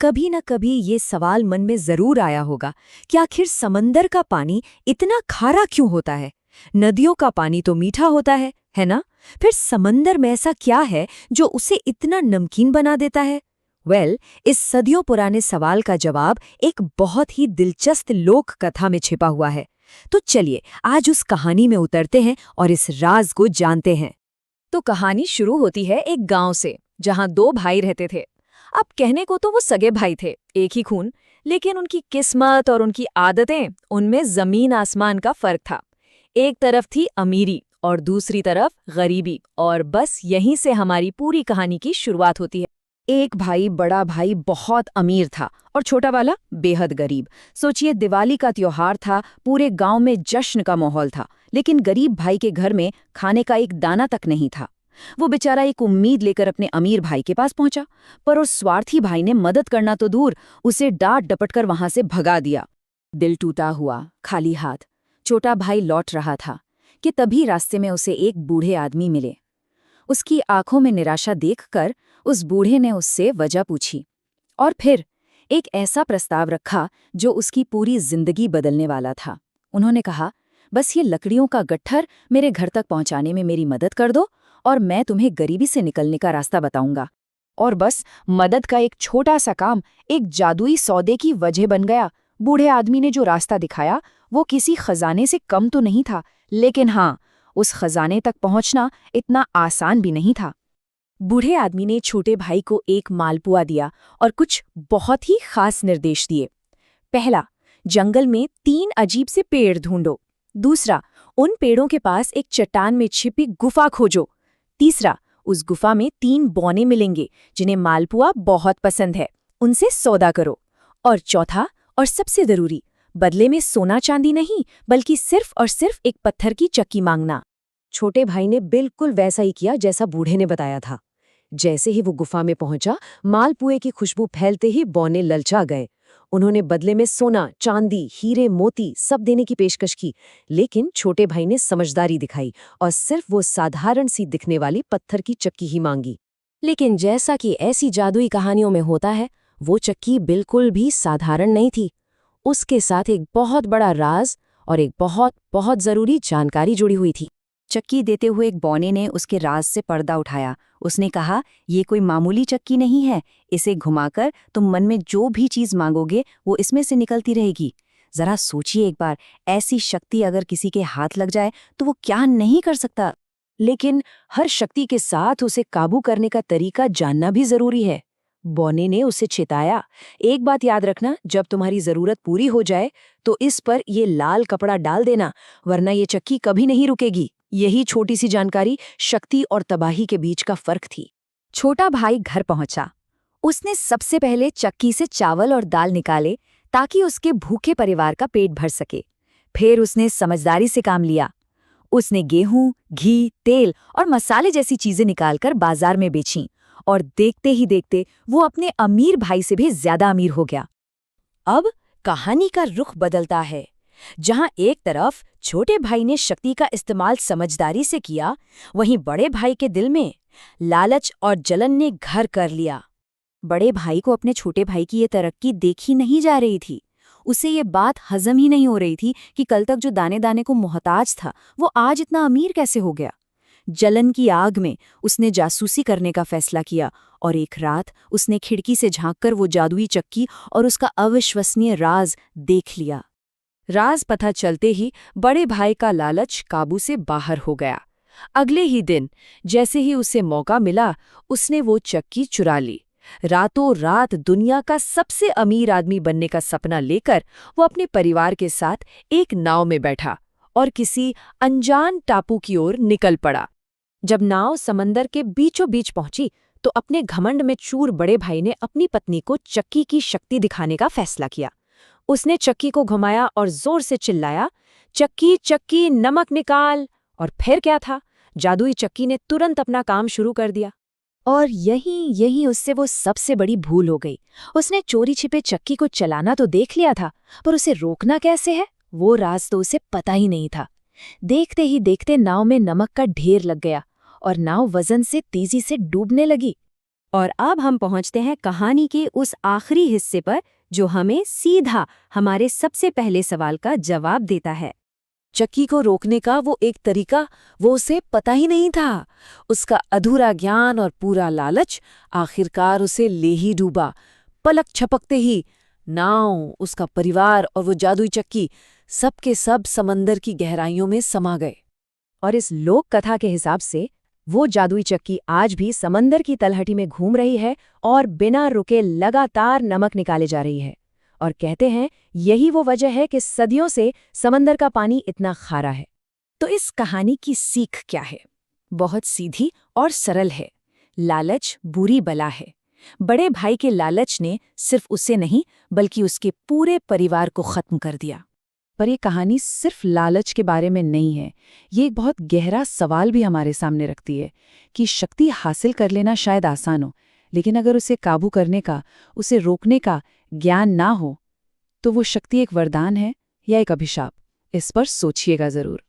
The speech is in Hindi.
कभी न कभी ये सवाल मन में जरूर आया होगा कि आखिर समंदर का पानी इतना खारा क्यों होता है। नदियों का पानी तो मीठा होता है ना? फिर समंदर में ऐसा क्या है जो उसे इतना नमकीन बना देता है? इस सदियों पुराने सवाल का जवाब एक बहुत ही दिलचस्प लोक कथा में छिपा हुआ है। तो चलिए आज उस कहानी में उतरते हैं और इस राज को जानते हैं। तो कहानी शुरू होती है एक गांव से, जहां दो भाई रहते थे। अब कहने को तो वो सगे भाई थे, एक ही खून, लेकिन उनकी किस्मत और उनकी आदतें, उनमें जमीन आसमान का फर्क था। एक तरफ थी अमीरी और दूसरी तरफ गरीबी, और बस यहीं से हमारी पूरी कहानी की शुरुआत होती है। एक भाई, बड़ा भाई, बहुत अमीर था और छोटा वाला बेहद गरीब। सोचिए, दिवाली का त्योहार था, पूरे गांव में जश्न का माहौल था, लेकिन गरीब भाई के घर में खाने का एक दाना तक नहीं था। वो बेचारा एक उम्मीद लेकर अपने अमीर भाई के पास पहुंचा, पर उस स्वार्थी भाई ने मदद करना तो दूर, उसे डांट डपट कर वहां से भगा दिया। दिल टूटा हुआ, खाली हाथ छोटा भाई लौट रहा था कि तभी रास्ते में उसे एक बूढ़े आदमी मिले। उसकी आंखों में निराशा देखकर उस बूढ़े ने उससे वजह पूछी और फिर एक ऐसा प्रस्ताव रखा जो उसकी पूरी जिंदगी बदलने वाला था। उन्होंने कहा, बस ये लकड़ियों का गट्ठर मेरे घर तक पहुंचाने में मेरी मदद कर दो और मैं तुम्हें गरीबी से निकलने का रास्ता बताऊंगा। और बस मदद का एक छोटा सा काम एक जादुई सौदे की वजह बन गया। बूढ़े आदमी ने जो रास्ता दिखाया वो किसी खजाने से कम तो नहीं था, लेकिन हाँ, उस खजाने तक पहुंचना इतना आसान भी नहीं था। बूढ़े आदमी ने छोटे भाई को एक मालपुआ दिया और कुछ बहुत ही खास निर्देश दिए। पहला, जंगल में 3 अजीब से पेड़ ढूंढो। दूसरा, उन पेड़ों के पास एक चट्टान में छिपी गुफा खोजो। तीसरा, उस गुफा में 3 बौने मिलेंगे जिन्हें मालपुआ बहुत पसंद है, उनसे सौदा करो। और चौथा और सबसे जरूरी, बदले में सोना चांदी नहीं, बल्कि सिर्फ और सिर्फ एक पत्थर की चक्की मांगना। छोटे भाई ने बिल्कुल वैसा ही किया जैसा बूढ़े ने बताया था। जैसे ही वो गुफा में पहुंचा, मालपुए की खुशबू फैलते ही बौने ललचा गए। उन्होंने बदले में सोना, चांदी, हीरे, मोती सब देने की पेशकश की, लेकिन छोटे भाई ने समझदारी दिखाई और सिर्फ वो साधारण सी दिखने वाली पत्थर की चक्की ही मांगी। लेकिन जैसा कि ऐसी जादुई कहानियों में होता है, वो चक्की बिल्कुल भी साधारण नहीं थी। उसके साथ एक बहुत बड़ा राज और एक बहुत बहुत जरूरी जानकारी जुड़ी हुई थी। चक्की देते हुए एक बौने ने उसके राज से पर्दा उठाया। उसने कहा, ये कोई मामूली चक्की नहीं है, इसे घुमाकर तुम मन में जो भी चीज मांगोगे वो इसमें से निकलती रहेगी। जरा सोचिए एक बार, ऐसी शक्ति अगर किसी के हाथ लग जाए तो वो क्या नहीं कर सकता। लेकिन हर शक्ति के साथ उसे काबू करने का तरीका जानना भी जरूरी है। बौने ने उसे चेताया, एक बात याद रखना, जब तुम्हारी जरूरत पूरी हो जाए तो इस पर ये लाल कपड़ा डाल देना, वरना ये चक्की कभी नहीं रुकेगी। यही छोटी सी जानकारी शक्ति और तबाही के बीच का फर्क थी। छोटा भाई घर पहुंचा। उसने सबसे पहले चक्की से चावल और दाल निकाले ताकि उसके भूखे परिवार का पेट भर सके। फिर उसने समझदारी से काम लिया। उसने गेहूं, घी, तेल और मसाले जैसी चीजें निकालकर बाजार में बेचीं, और देखते ही देखते वो अपने अमीर भाई से भी ज्यादा अमीर हो गया। अब कहानी का रुख बदलता है। जहां एक तरफ छोटे भाई ने शक्ति का इस्तेमाल समझदारी से किया, वहीं बड़े भाई के दिल में लालच और जलन ने घर कर लिया। बड़े भाई को अपने छोटे भाई की ये तरक्की देखी नहीं जा रही थी। उसे ये बात हजम ही नहीं हो रही थी कि कल तक जो दाने दाने को मोहताज था, वो आज इतना अमीर कैसे हो गया। जलन की आग में उसने जासूसी करने का फैसला किया और एक रात उसने खिड़की से झांककर वो जादुई चक्की और उसका अविश्वसनीय राज देख लिया। राज पता चलते ही बड़े भाई का लालच काबू से बाहर हो गया। अगले ही दिन जैसे ही उसे मौका मिला, उसने वो चक्की चुरा ली। रातों रात दुनिया का सबसे अमीर आदमी बनने का सपना लेकर वो अपने परिवार के साथ एक नाव में बैठा और किसी अनजान टापू की ओर निकल पड़ा। जब नाव समंदर के बीचों बीच पहुंची तो अपने घमंड में चूर बड़े भाई ने अपनी पत्नी को चक्की की शक्ति दिखाने का फैसला किया। उसने चक्की को घुमाया और जोर से चिल्लाया, चक्की चक्की नमक निकाल। और फिर क्या था, जादुई चक्की ने तुरंत अपना काम शुरू कर दिया। और यही उससे वो सबसे बड़ी भूल हो गई। उसने चोरी छिपे चक्की को चलाना तो देख लिया था, पर उसे रोकना कैसे है, वो राज तो उसे पता ही नहीं था। देखते ही देखते नाव में नमक का ढेर लग गया और नाव वजन से तेजी से डूबने लगी। और अब हम पहुंचते हैं कहानी के उस आखिरी हिस्से पर जो हमें सीधा हमारे सबसे पहले सवाल का जवाब देता है। चक्की को रोकने का वो एक तरीका, वो उसे पता ही नहीं था। उसका अधूरा ज्ञान और पूरा लालच आखिरकार उसे ले ही डूबा। पलक झपकते ही नाव, उसका परिवार और वो जादुई चक्की सब के सब समंदर की गहराइयों में समा गए। और इस लोक कथा के हिसाब से वो जादुई चक्की आज भी समंदर की तलहटी में घूम रही है और बिना रुके लगातार नमक निकाले जा रही है। और कहते हैं यही वो वजह है कि सदियों से समंदर का पानी इतना खारा है। तो इस कहानी की सीख क्या है? बहुत सीधी और सरल है। लालच बुरी बला है। बड़े भाई के लालच ने सिर्फ उसे नहीं बल्कि उसके पूरे परिवार को खत्म कर दिया। पर ये कहानी सिर्फ लालच के बारे में नहीं है। ये एक बहुत गहरा सवाल भी हमारे सामने रखती है कि शक्ति हासिल कर लेना शायद आसान हो, लेकिन अगर उसे काबू करने का, उसे रोकने का ज्ञान ना हो, तो वो शक्ति एक वरदान है या एक अभिशाप? इस पर सोचिएगा जरूर।